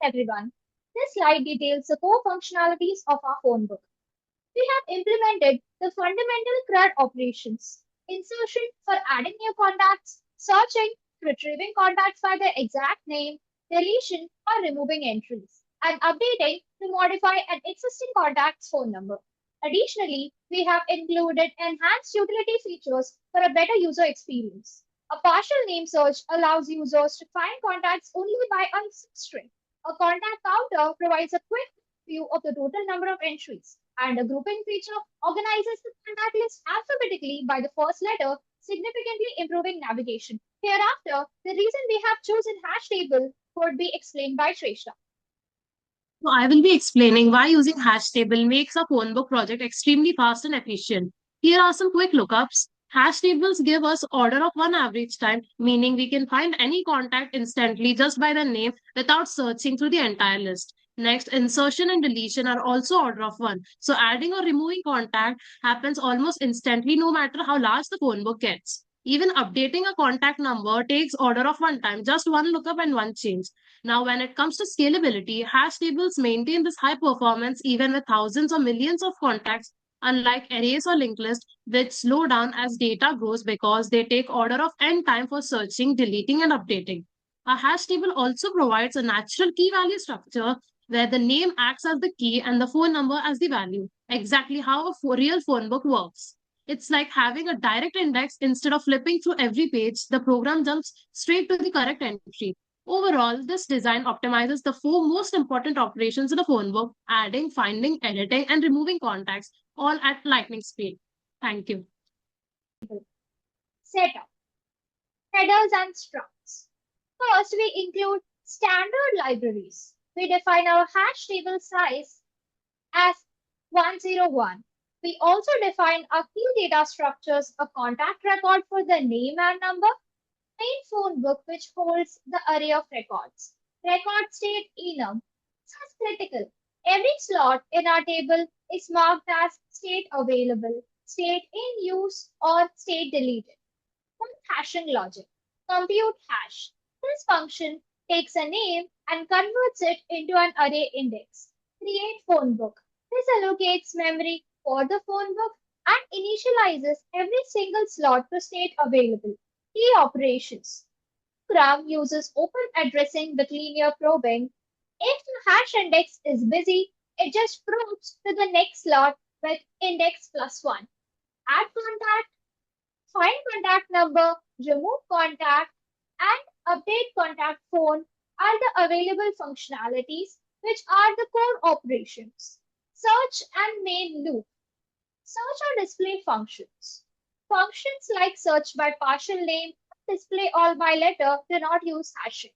Everyone. This slide details the core functionalities of our phone book. We have implemented the fundamental CRUD operations: insertion for adding new contacts, searching, retrieving contacts by their exact name, deletion or removing entries, and updating to modify an existing contact's phone number. Additionally, we have included enhanced utility features for a better user experience. A partial name search allows users to find contacts only by a string. A contact counter provides a quick view of the total number of entries, and the grouping feature organizes the contact list alphabetically by the first letter, significantly improving navigation. Hereafter, the reason we have chosen hash table would be explained by Shrestha. So I will be explaining why using hash table makes a phone book project extremely fast and efficient. Here are some quick lookups. Hash tables give us order of one average time, meaning we can find any contact instantly just by the name without searching through the entire list. Next, insertion and deletion are also order of one. So adding or removing contact happens almost instantly no matter how large the phone book gets. Even updating a contact number takes order of one time, just one lookup and one change. Now, when it comes to scalability, hash tables maintain this high performance even with thousands or millions of contacts, unlike arrays or linked lists, which slow down as data grows because they take order of n time for searching, deleting, and updating. A hash table also provides a natural key value structure where the name acts as the key and the phone number as the value, exactly how a real phone book works. It's like having a direct index instead of flipping through every page, the program jumps straight to the correct entry. Overall, this design optimizes the four most important operations in a phone book: adding, finding, editing, and removing contacts, all at lightning speed. Thank you. Setup, headers and structs. First, we include standard libraries. We define our hash table size as 101. We also define our key data structures: a contact record for the name and number, main phone book which holds the array of records, record state enum. This is critical. Every slot in our table is marked as state available, state in use, or state deleted. One hashing logic. Compute hash. This function takes a name and converts it into an array index. Create phone book. This allocates memory for the phone book and initializes every single slot to state available. Key operations. Program uses open addressing with linear probing. If the hash index is busy, it just probes to the next slot with index plus 1. Add contact, find contact number, remove contact, and update contact phone are the available functionalities, which are the core operations. Search and main loop. Search or display functions. Functions like search by partial name or display all by letter do not use hashing.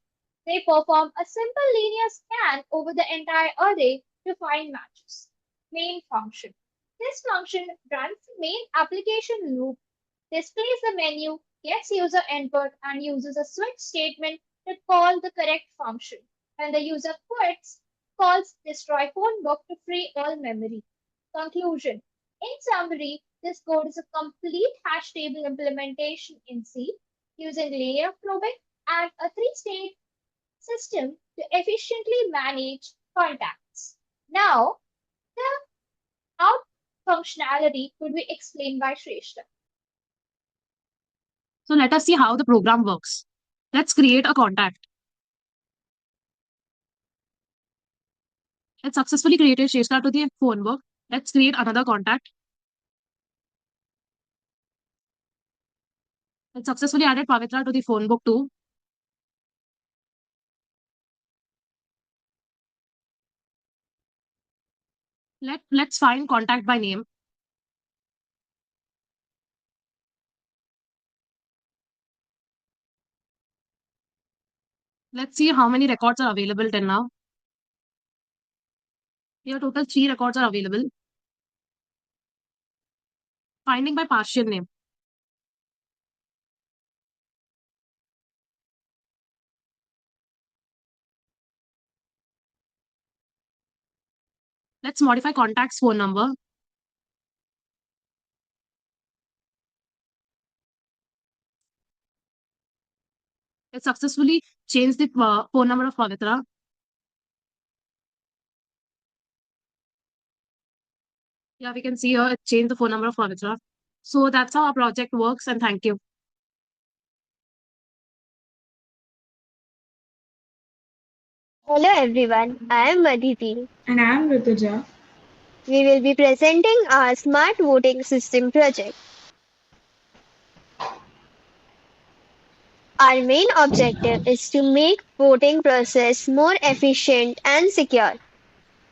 They perform a simple linear scan over the entire array to find matches. Main function. This function runs the main application loop, displays the menu, gets user input, and uses a switch statement to call the correct function. When the user quits, calls destroy phone book to free all memory. Conclusion. In summary, this code is a complete hash table implementation in C using linear probing and a three-state system to efficiently manage contacts. Now, the out functionality could be explained by Shrestha. So let us see how the program works. Let's create a contact. Let's successfully created Sheshta to the phone book. Let's create another contact. Let's successfully added Pavitra to the phone book too. Let's find contact by name. Let's see how many records are available till now. Here total 3 records are available. Finding by partial name. Let's modify contact's phone number. Let's successfully change the phone number of Pavitra. Yeah, we can see here, change the phone number of furniture. So that's how our project works, and thank you. Hello everyone, I am Aditi. And I am Rituja. We will be presenting our smart voting system project. Our main objective is to make voting process more efficient and secure.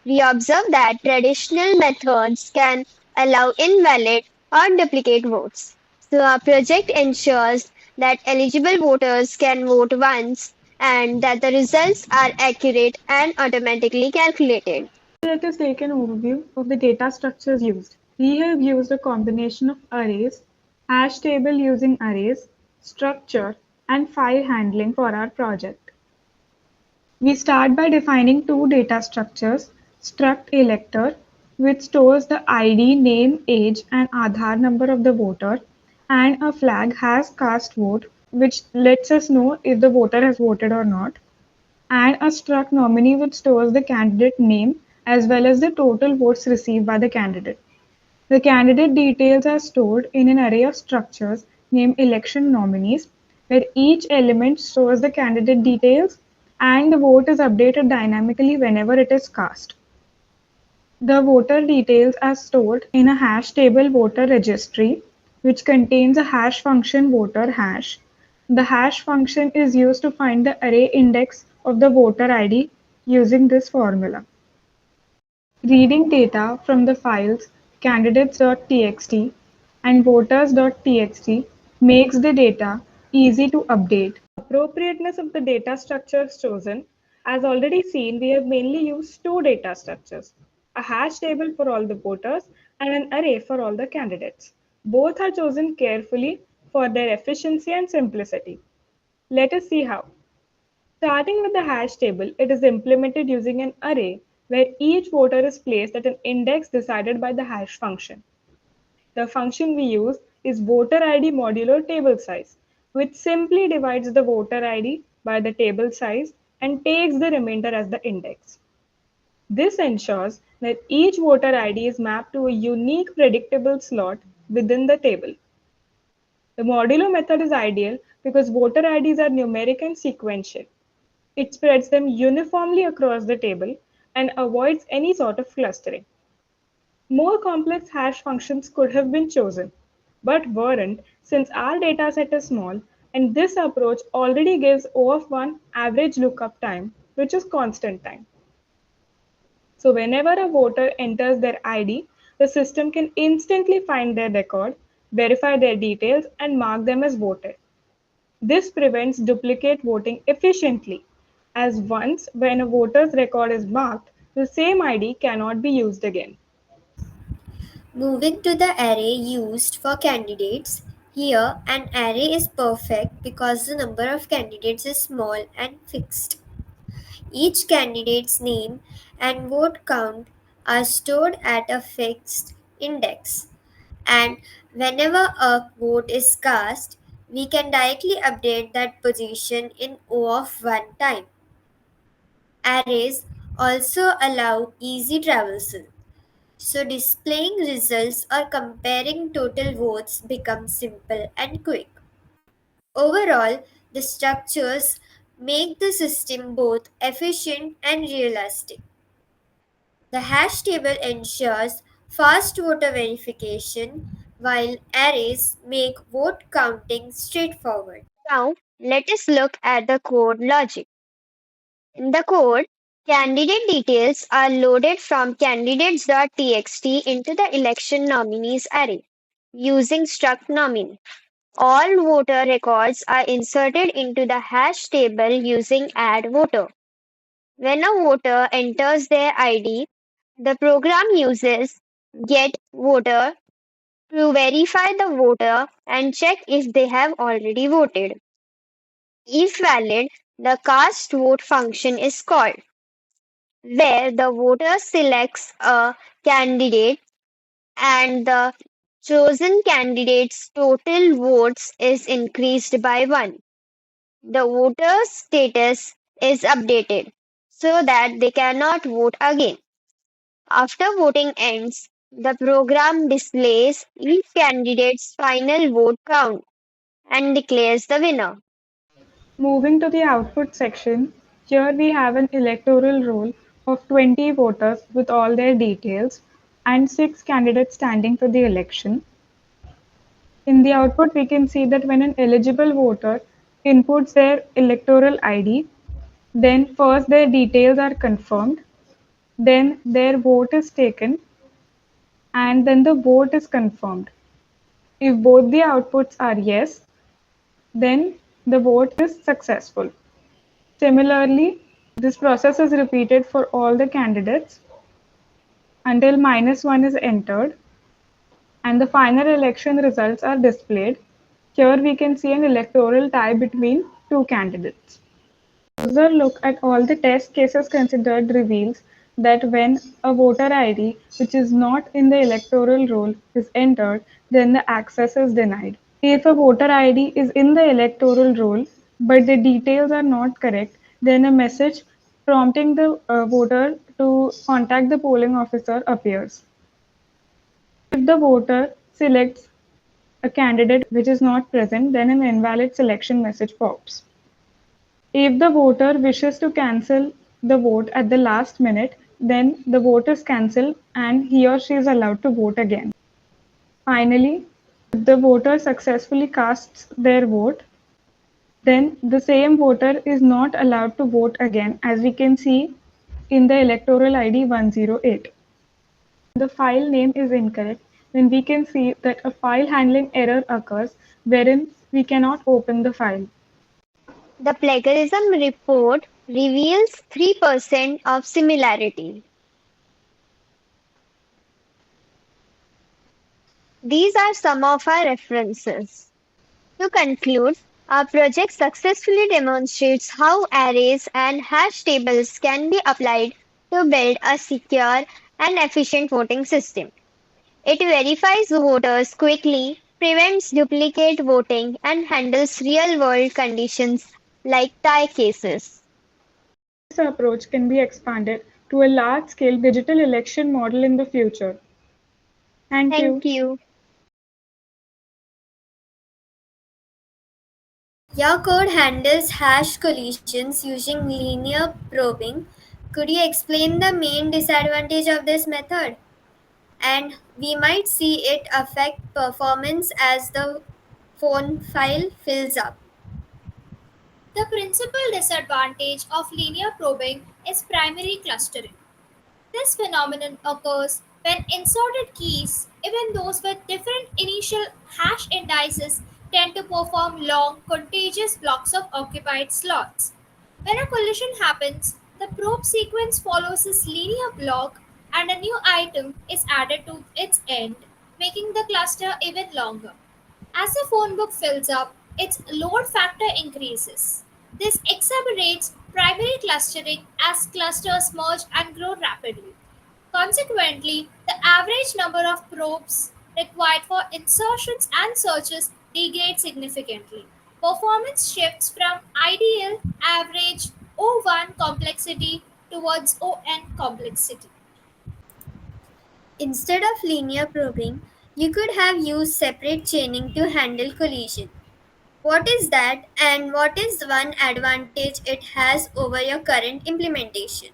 We observe that traditional methods can allow invalid or duplicate votes. So our project ensures that eligible voters can vote once and that the results are accurate and automatically calculated. Let us take an overview of the data structures used. We have used a combination of arrays, hash table using arrays, structure, and file handling for our project. We start by defining two data structures, struct elector, which stores the ID, name, age, and Aadhaar number of the voter, and a flag has cast vote, which lets us know if the voter has voted or not, and a struct nominee which stores the candidate name as well as the total votes received by the candidate. The candidate details are stored in an array of structures named election nominees, where each element stores the candidate details and the vote is updated dynamically whenever it is cast. The voter details are stored in a hash table voter registry, which contains a hash function voter hash. The hash function is used to find the array index of the voter ID using this formula. Reading data from the files candidates.txt and voters.txt makes the data easy to update. Appropriateness of the data structures chosen. As already seen, we have mainly used two data structures, a hash table for all the voters and an array for all the candidates. Both are chosen carefully for their efficiency and simplicity. Let us see how. Starting with the hash table, it is implemented using an array where each voter is placed at an index decided by the hash function. The function we use is voter ID modulo table size, which simply divides the voter ID by the table size and takes the remainder as the index. This ensures that each voter ID is mapped to a unique predictable slot within the table. The modulo method is ideal because voter IDs are numeric and sequential. It spreads them uniformly across the table and avoids any sort of clustering. More complex hash functions could have been chosen, but weren't since our dataset is small and this approach already gives O of 1 average lookup time, which is constant time. So whenever a voter enters their ID, the system can instantly find their record, verify their details, and mark them as voted. This prevents duplicate voting efficiently, as once when a voter's record is marked, the same ID cannot be used again. Moving to the array used for candidates, here an array is perfect because the number of candidates is small and fixed. Each candidate's name and vote count are stored at a fixed index, and whenever a vote is cast, we can directly update that position in O of 1 time. Arrays also allow easy traversal, so displaying results or comparing total votes becomes simple and quick. Overall, the structures make the system both efficient and realistic. The hash table ensures fast voter verification, while arrays make vote counting straightforward. Now, let us look at the code logic. In the code, candidate details are loaded from candidates.txt into the election nominees array using struct nominee. All voter records are inserted into the hash table using add voter. When a voter enters their ID, the program uses get voter to verify the voter and check if they have already voted. If valid, the cast vote function is called, where the voter selects a candidate and the chosen candidate's total votes is increased by 1. The voter's status is updated so that they cannot vote again. After voting ends, The program displays each candidate's final vote count and declares the winner. Moving to the output section, here we have an electoral roll of 20 voters with all their details and 6 candidates standing for the election. In the output, we can see that when an eligible voter inputs their electoral ID, then first their details are confirmed, then their vote is taken, and then the vote is confirmed. If both the outputs are yes, then the vote is successful. Similarly, this process is repeated for all the candidates until -1 is entered and the final election results are displayed. Here we can see an electoral tie between two candidates. Closer look at all the test cases considered reveals that when a voter ID which is not in the electoral roll is entered, then the access is denied. If a voter ID is in the electoral roll but the details are not correct, then a message prompting the voter to contact the polling officer appears. If the voter selects a candidate which is not present, then an invalid selection message pops. If the voter wishes to cancel the vote at the last minute, then the vote is cancelled and he or she is allowed to vote again. Finally, if the voter successfully casts their vote, then the same voter is not allowed to vote again, as we can see in the electoral ID 108. The file name is incorrect, then we can see that a file handling error occurs wherein we cannot open the file. The plagiarism report reveals 3% of similarity. These are some of our references. To conclude, our project successfully demonstrates how arrays and hash tables can be applied to build a secure and efficient voting system. It verifies voters quickly, prevents duplicate voting, and handles real world conditions like tie cases. This approach can be expanded to a large scale digital election model in the future. Thank Thank you. you. Your code handles hash collisions using linear probing. Could you explain the main disadvantage of this method? And we might see it affect performance as the phone file fills up. The principal disadvantage of linear probing is primary clustering. This phenomenon occurs when inserted keys, even those with different initial hash indices, tend to perform long, contiguous blocks of occupied slots. When a collision happens, the probe sequence follows this linear block and a new item is added to its end, making the cluster even longer. As the phone book fills up, its load factor increases. This exacerbates primary clustering as clusters merge and grow rapidly. Consequently, the average number of probes required for insertions and searches degrades significantly. Performance shifts from ideal average O1 complexity towards ON complexity. Instead of linear probing, you could have used separate chaining to handle collision. What is that, and what is one advantage it has over your current implementation?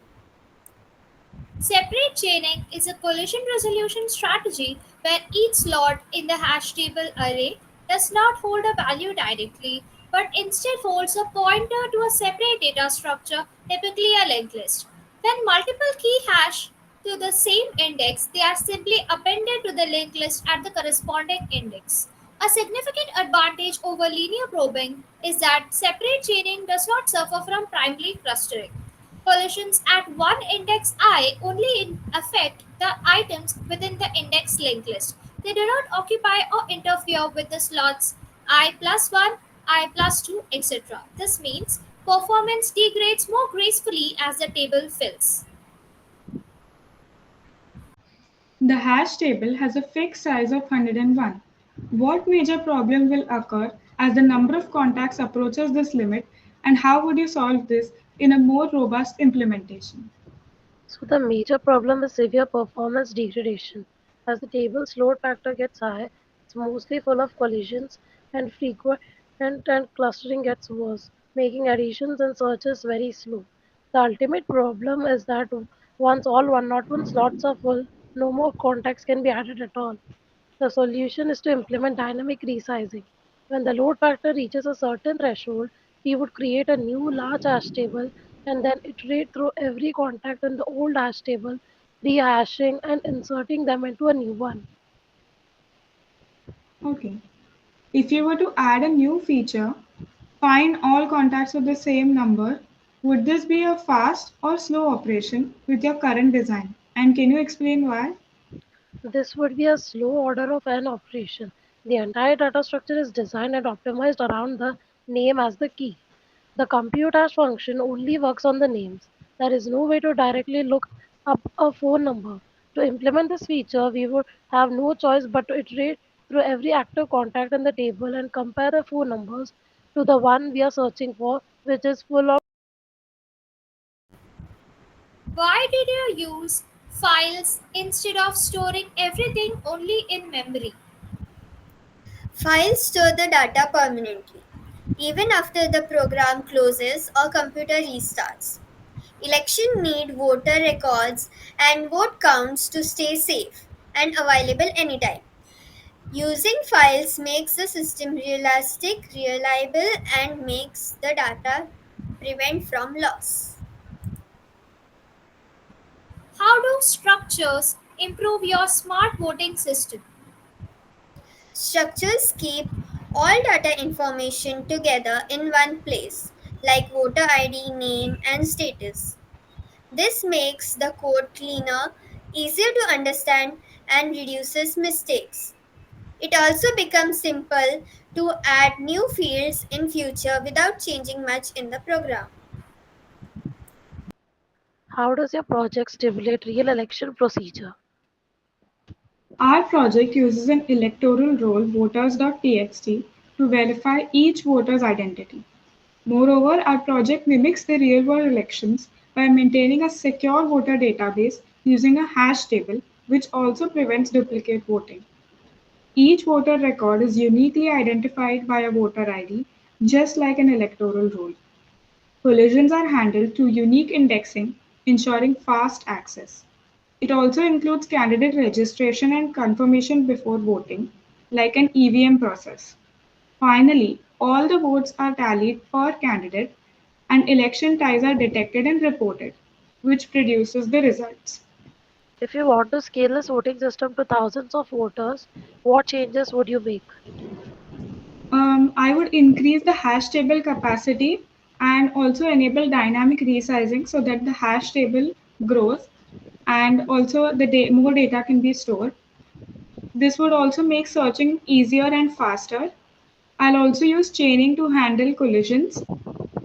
Separate chaining is a collision resolution strategy where each slot in the hash table array does not hold a value directly, but instead holds a pointer to a separate data structure, typically a linked list. When multiple key hash to the same index, they are simply appended to the linked list at the corresponding index. A significant advantage over linear probing is that separate chaining does not suffer from primary clustering. Collisions at one index I only affect the items within the index linked list. They do not occupy or interfere with the slots I plus 1, I plus 2, etc. This means performance degrades more gracefully as the table fills. The hash table has a fixed size of 101. What major problem will occur as the number of contacts approaches this limit, and how would you solve this in a more robust implementation? So the major problem is severe performance degradation. As the table's load factor gets high, it's mostly full of collisions and frequent and clustering gets worse, making additions and searches very slow. The ultimate problem is that once all 101 slots are full, no more contacts can be added at all. The solution is to implement dynamic resizing. When the load factor reaches a certain threshold, we would create a new large hash table and then iterate through every contact in the old hash table, rehashing and inserting them into a new one. Okay. If you were to add a new feature, find all contacts with the same number, would this be a fast or slow operation with your current design? And can you explain why? This would be a slow order of an operation. The entire data structure is designed and optimized around the name as the key. The compute hash function only works on the names. There is no way to directly look up a phone number. To implement this feature, we would have no choice but to iterate through every active contact in the table and compare the phone numbers to the one we are searching for, which is full of. Why did you use files instead of storing everything only in memory? Files store the data permanently, even after the program closes or computer restarts. Election need voter records and vote counts to stay safe and available anytime. Using files makes the system realistic, reliable, and makes the data prevent from loss. How do structures improve your smart voting system? Structures keep all data information together in one place, like voter ID, name, and status. This makes the code cleaner, easier to understand, and reduces mistakes. It also becomes simple to add new fields in future without changing much in the program. How does your project stimulate real election procedure? Our project uses an electoral roll voters.txt to verify each voter's identity. Moreover, our project mimics the real world elections by maintaining a secure voter database using a hash table, which also prevents duplicate voting. Each voter record is uniquely identified by a voter ID, just like an electoral roll. Collisions are handled through unique indexing, ensuring fast access. It also includes candidate registration and confirmation before voting, like an EVM process. Finally, all the votes are tallied per candidate and election ties are detected and reported, which produces the results. If you want to scale this voting system to thousands of voters, what changes would you make? I would increase the hash table capacity and also enable dynamic resizing so that the hash table grows and also more data can be stored. This would also make searching easier and faster. I'll also use chaining to handle collisions.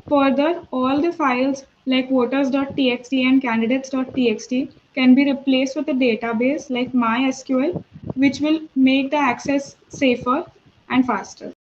Further, all the files like voters.txt and candidates.txt can be replaced with a database like MySQL, which will make the access safer and faster.